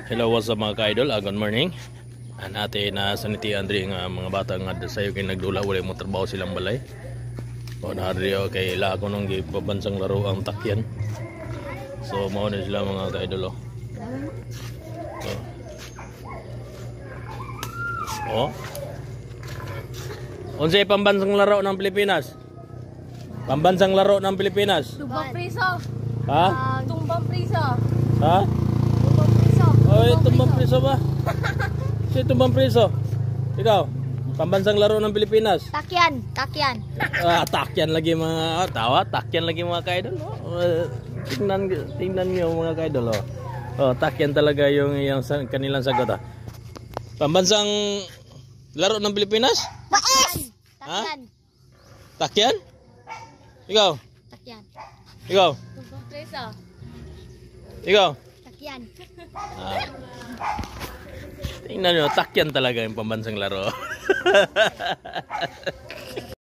Hello, what's up mga ka-idol? Good morning. Ate na saniti Andre nga mga bata nga sayo kay nagdula wala mo trabaho silang balay. O na Andre kay ila ko nung gibabansang laro ang takyan. So mao na sila mga ka-idol. Oh. Unsay pambansang laro ng Pilipinas? Pambansang laro ng Pilipinas? Tumbang priso. Ha? Tumbang priso. Ha? Tumbang priso. Oy, tumbang priso ba? Si tumbang priso. Ikaw, pambansang laro ng Pilipinas. Takyan. Takyan lagi mga tawa, takyan lagi mga ka-idol. Tingnan niyo mga ka-idol. Takyan talaga yung kanilang sagot. Pambansang laro ng Pilipinas? Takyan. Ha? Takyan? Ikaw? Takyan. Ikaw? Tumbang priso. Ikaw? Takyan. Tingnan nyo, takyan talaga yung pambansang laro.